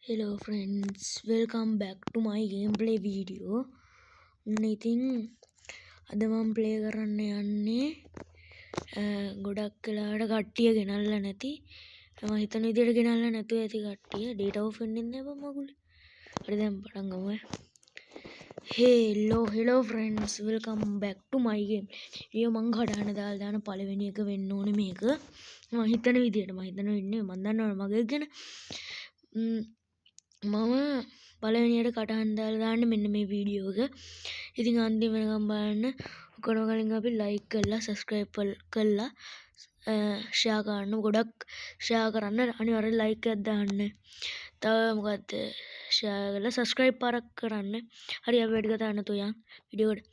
Hello friends, welcome back to my gameplay video. ඉතින් අද මම ප්ලේ කරන්න යන්නේ ගොඩක් වෙලාවට කට්ටිය ගෙනල්ලා නැති මම හිතන විදිහට ගෙනල්ලා නැතුව ඇති කට්ටිය data off වෙන්නේ නැහැ මගුලේ. හරි දැන් පටන් ගමු. Hello friends, welcome back to my game. ඊය මං කඩන දාලා දාන පළවෙනි එක වෙන්න ඕනේ මේක. මම හිතන විදිහට මම දන්නවනේ මගේ ගැන මම පළවෙනියට කටහඬ දාලා දාන්නේ මෙන්න මේ වීඩියෝ එක. ඉතින් අන්තිම වෙනකම් බලන්න. ඔක්කොම කලින් අපි like කරලා subscribe කරලා share කරන්න. ගොඩක් share කරන්න. අනිවාර්යෙන් like එකක් දාන්න. තව මොකද්ද share කරලා subscribe පාරක් කරන්න. හරි අපි වැඩි කතා නැතුව යන් වීඩියෝ එකට.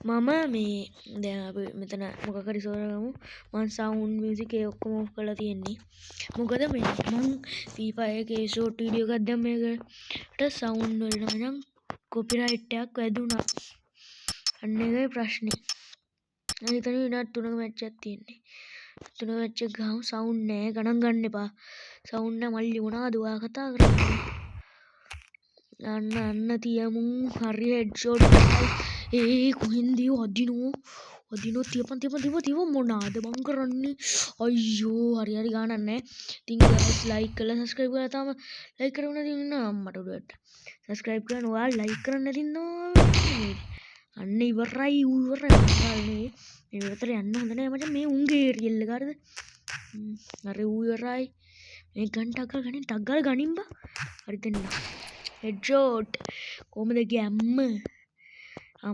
මම මේ දැන් අපි මෙතන මොකක් හරි සොරගමු. මම sound music ඒ ඔක්කොම off කරලා තියෙන්නේ. මොකද මේ මං FIFA එකේ short video එකක් දැම්ම මේකට sound වලට මචං copyright එකක් වැදුනා. අන්න ඒකයි ප්‍රශ්නේ. මම හිතන්නේ විනාඩි 3ක match එකක් තියෙන්නේ. 3 match එක ගාම sound නෑ ගණන් ගන්න එපා. sound නෑ මල්ලි මොනවද ඔයා කතා කරන්නේ? අන්න තියමු හරි headshot කොහෙන්ද අදිනෝ තියපන් මොනාද මං කරන්නේ අයියෝ හරි ගානක් නැහැ ඉතින් guys like කරලා subscribe කරලා තාම like කරව නැති ඉන්න අම්මට උඩට subscribe කරන්න ඔයාලා like කරන්න නැති ඉන්නවා අන්න ඉවරයි මේ විතර යන්න හොඳ නැහැ මචං මේ උන්ගේ රියල් එක හරිද හරි ඉවරයි මේ ටක් ගාලා ගනින් බා හරි දෙන්න headshot කොහමද ගැම්ම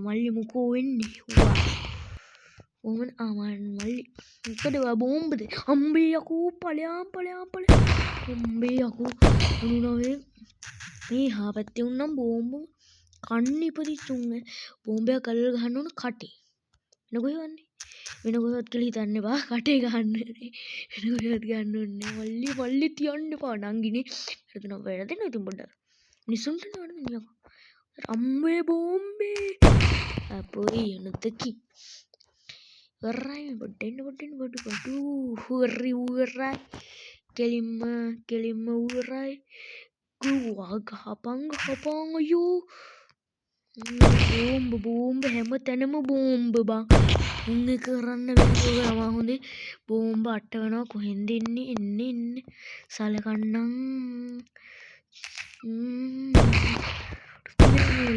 මල්ලි මොකෝ වෙන්නේ ඕමන මල්ලි මොකද බෝම්බද අම්බේ යකෝ ඵලයන් අම්බේ යකෝ උනුනවේ මේ හා පැත්තේ උන්නම් බෝම්බ කන්න ඉපදිච්චුන් බෝම්බයක් කල්ල ගහන්න ඕන කටේ වෙන කොහෙවන්නේ වෙන කොහෙවත් කියලා හිතන්න එපා කටේ ගහන්න වෙන කොහෙවත් ගන්න ඕනේ මල්ලි තියන්න එපා නංගිනේ හරිද වෙන දෙන්න ඉතින් පොඩ්ඩක් මිනිසුන්ට නෝන නියම අම්මේ බෝම්බේ අපෝයි යනතකි වරයි බොඩ්ඩෙන්න හුරි උරයි කෙලින්ම උරයි ගුවා ගහපං අයෝ බෝම්බ හැම තැනම බෝම්බ බං උන් එක කරන්න බැරි ඔය ගම හොඳේ බෝම්බ අට වෙනවා කොහෙන්ද එන්නේ සලකන්නම්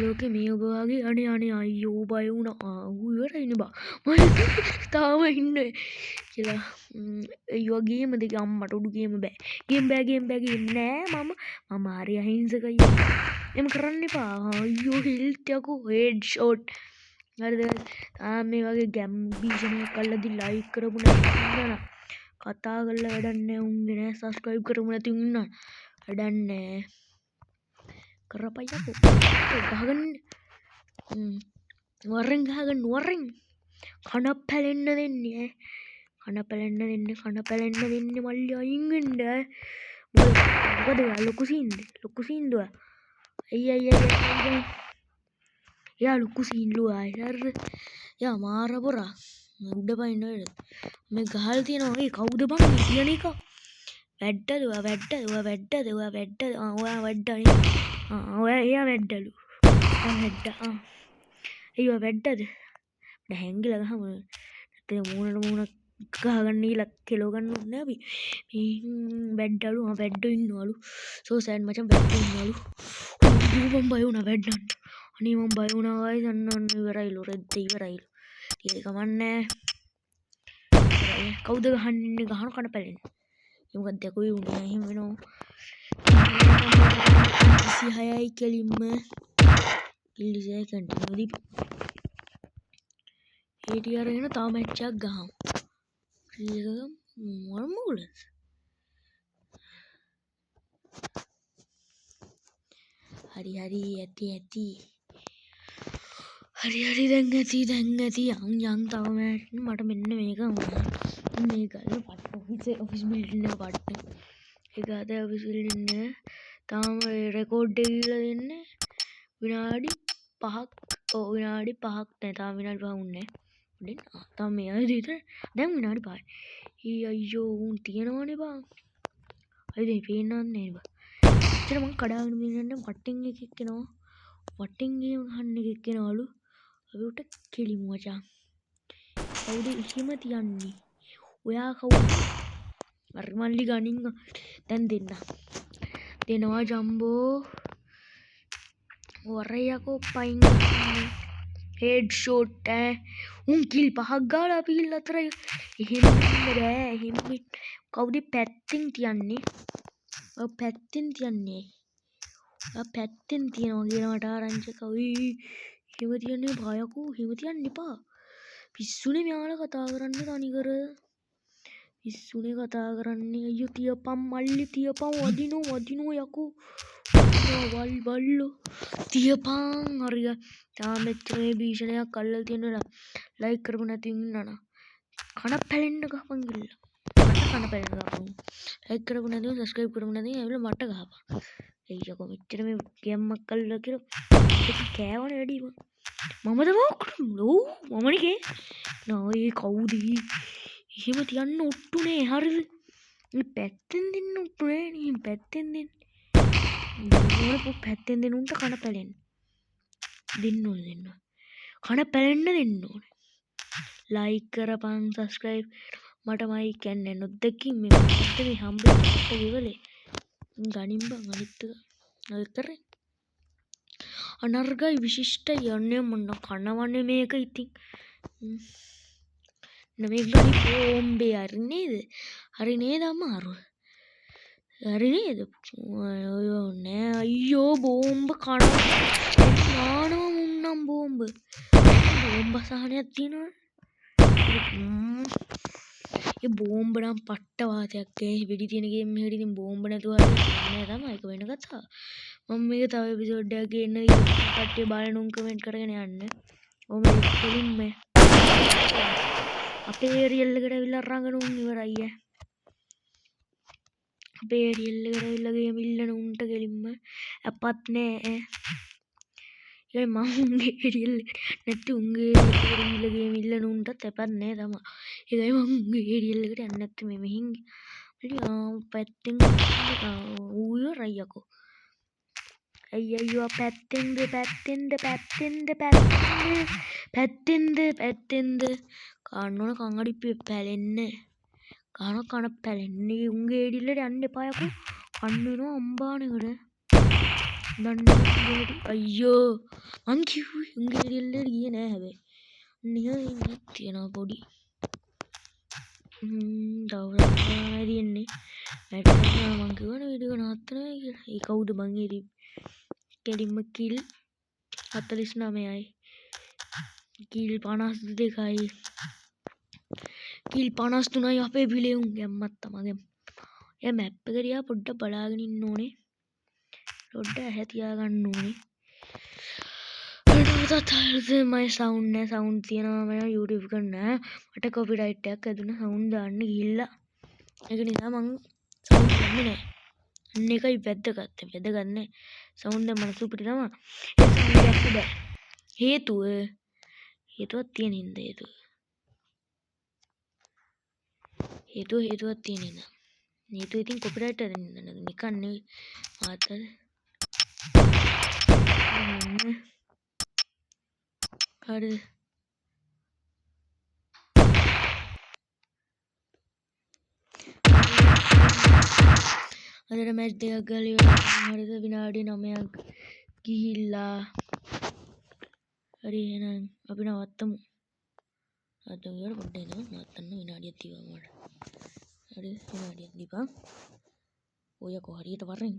ලෝකෙ මේ ඔබ වගේ අනේ අයියෝ බය වුණා ඉවරයිනේ බා මම තාම ඉන්නේ කියලා ඒ වගේම දෙක අම්මට උඩු ගේම බෑ නෑ මම හරි අහිංසකයි එම කරන්න එපා අයියෝ හෙල්ට් යකෝ හෙඩ්ෂොට් හරිද මේ වගේ ගැම් බීජනයක් අල්ලදී ලයික් කරපු නැත්නම් කතා කරලා වැඩක් නෑ උන්ගේ නෑ සබ්ස්ක්‍රයිබ් කරමු නැති උන්නා වැඩක් නෑ කරපයියකෝ ගහගන්න වරෙන් කන පැලෙන්න දෙන්නේ කන පැලෙන්න මල්ලි අයින් වෙන්න මොකද ලොකු සීන්දුව අයිය යා ලොකු සීන්ලුව හරිද යා මාර පොරා උඩ පයින්න වේද මේ ගහල් තියෙනවා ඒ කවුද බං කියන එක වැඩද ඔයා වැඩ්ඩනේ එයා වැඩ්ඩලු ඒවා වැඩ්ඩද හැංගිලා ගහම නැත්නම් මූණට ගහගන්න ඊලා කෙලව ගන්න ඕනේ අපි වැඩ්ඩලු වැඩ්ඩෝ ඉන්නවලු සෝ සෑඩ් මචං වැඩ්ඩෝ ඉන්නවලු මම බය වුණා වැඩ්ඩන්ට අනේ මම බය වුණා ගායිස් අන්න ඉවරයිලු රෙද්ද ඉවරයිලු ඒක කමන්නේ කවුද ගහන්නේ ගහන කන පැලෙන්නේ මොකක්ද කොයි වුණා එහෙම වෙනවා 26යි කෙලින්ම ඉල්ලිසයි කන්ටිනියු දීප ඒටි අරගෙන තව මැච් එකක් ගහමු මොනමුල හරි ඇති හරි දැන් ඇති යන් තව මැච් මට මෙන්න මේක වුණා මේක ඔෆිස් බිල්ඩින් එක පට්ට ඒක අද ඔෆිස් බිල්ඩින් එක තාම රෙකෝඩ් එක ගිහලා දෙන්නේ විනාඩි 5ක් නෑ තාම විනාඩි 5 වුන්නේ නෑ තාම මේ අය විතර දැන් විනාඩි 5යි අයියෝ උන් තියනවනේ බං අයිද පේන්නන්නේ බං මෙච්චර මං කඩාගෙන ඉන්නේ වටින් එකෙක් එනවා. වටින් ගේම් ගහන්න එකෙක් එනවලු. අපි උට කෙලිමු මචං. කවුද එහෙම තියන්නේ? ඔයා කවුද? හරි මල්ලි ගනින් දැන් දෙන්න. දෙනවා ජම්බෝ. වරයකෝ පයින් ගහන්නේ. හෙඩ් ෂොට් උන් කිල් 5ක් ගාලා අපි කිල් 4යි. එහෙම ඉන්න බෑ. එහෙම කවුද පැත්තෙන් තියන්නේ? ඔය පැත්තෙන් තියන්නේ. ඔය පැත්තෙන් තියනවා කියන මට ආරංචි කවි. එහෙම තියන්නේ බයකෝ. එහෙම තියන්න එපා. පිස්සුනේ මෙයාලා කතා කරන්න තනිකර. පිස්සුනේ කතා කරන්නේ. අයියෝ තියපම් මල්ලි තියපම් වදිනෝ යකෝ. වල් බල්ලෝ තියපම් හරිය. තාම මෙච්චර මේ භීෂණයක් අල්ලලා තියෙනවා. ලයික් කරපො නැති ඉන්නන. කන පැලෙන්න ගහපන් ගිල්ල. මට කන පැලෙන්න ගහපන්. ලයික් කරපො නැතිව සබ්ස්ක්‍රයිබ් කරපො නැතිව ඇවිල්ලා මට ගහපන්. එයියකෝ මෙච්චර මේ ගේම්මක් අල්ලලා කියලා කෑවනේ වැඩි මමද ඔව් මමනේ කේ. නෝයි කවුද? එහෙම තියන්න ඔට්ටුනේ හරිද? මේ පැත්තෙන් දෙන්න ඔට්ටුනේ නේ පැත්තෙන් දෙන්න. මොන පැත්තෙන් දෙන්න උන්ට කන පැලෙන්න. දෙන්න කන පැලෙන්න දෙන්න ඕනේ. ලයික් කරපන් සබ්ස්ක්‍රයිබ් මටමයි කියන්නේ නොදකින් මේ මොකද්ද මේ හම්බෙච්ච ගෙවලේ ගනින් බං අනිත් එක කරේ අනර්ගයි විශිෂ්ට යන්නේ මොන කනවන්නේ මේක ඉතින් නෙමෙයි බෝම්බේ හරි නේද අමාරු හරි නේද අයියෝ නෑ අයියෝ බෝම්බ කන නානවා මුන්නම් බෝම්බ සහනයක් තියෙනවා ඒ බෝම්බ නම් පට්ට වාතයක් ඒ වෙඩි තියෙන ගේම් එකකට ඉතින් බෝම්බ නැතුව හරියන්නේ නැහැ තමයි ඒක වෙන කතාව මම මේක තව එපිසෝඩ් එකක් ගේන්න කට්ටිය බලන උන් කමෙන්ට් කරගෙන යන්න ඔය මේක කෙලින්ම අපේ ඒරියල් එකට ඇවිල්ලා රංගන උන් ඉවරයි අපේ ඒරියල් එකට ඇවිල්ලා ගේම් ඉල්ලන උන්ට කෙලින්ම අපත් නෑ ඒ මම උන්ගේ ඒරියල් නැති උන්ගේ ඒරියල් එකට ගේම් ඉල්ලන උන්ටත් අපත් නෑ තමයි ඒකයි මම උන්ගේ ඒරියල් එකට යන්නේ නැත්තේ මේ මෙහින් පැත්තෙන් ඌයෝ රයියකෝ අයියෝ පැත්තෙන්ද කන්නෝන කන් අඩි පැලෙන්න කන පැලෙන්නේ උන්ගේ ඒරියල් එකට යන්න එපා යකෝ කන්න වෙනවා අම්බානෙකට දන්න අයියෝ මං කිව්වේ උන්ගේ ඒරියල් එකට ගියේ නෑ හැබැයි නිකන් තියනවා පොඩි දවල්ලා තියෙන්නේ මැට්ටා මං කිව්වනේ වීඩියෝ නවත්තනවා කියලා. ඒ කවුද මං ඉරි කෙලින්ම කිල් 49යි. කිල් 52යි. කිල් 53යි අපේ පිලේ උන් ගැම්මත් තමයි. එයා මැප් එක දිහා පොඩ්ඩක් බලාගෙන ඉන්න ඕනේ. පොඩ්ඩක් ඇහැ තියාගන්න ඕනේ. මයි සවුන්ඩ් නෑ සවුන්ඩ් තියනවා මම YouTube එක නෑ මට කොපිරයිට් එකක් ඇදුණා සවුන්ඩ් දාන්න ගිහිල්ලා ඒක නිසා මං සවුන්ඩ් ගන්නේ නෑ අන්න එකයි වැදගත් නෑ සවුන්ඩ් දැන් මනස උපිට තමයි ඒ සවුන්ඩ් එකක් බෑ හේතුවක් තියෙන හින්දා හේතුවක් තියෙන හින්දා හේතුව ඉතින් කොපිරයිට් ඇදින්න නිකන් නෙවෙයි ආතල් හරිද අදට මැච් දෙකක් ගාලා ඉවරයි හරිද විනාඩි 9ක් ගිහිල්ලා හරි එහෙනම් අපි නවත්තමු අද උයර පොඩ්ඩක් නවත්තන්න විනාඩියක් තියවමු හරි විනාඩියක් දීපන් ඔය කොහරියට වරෙන්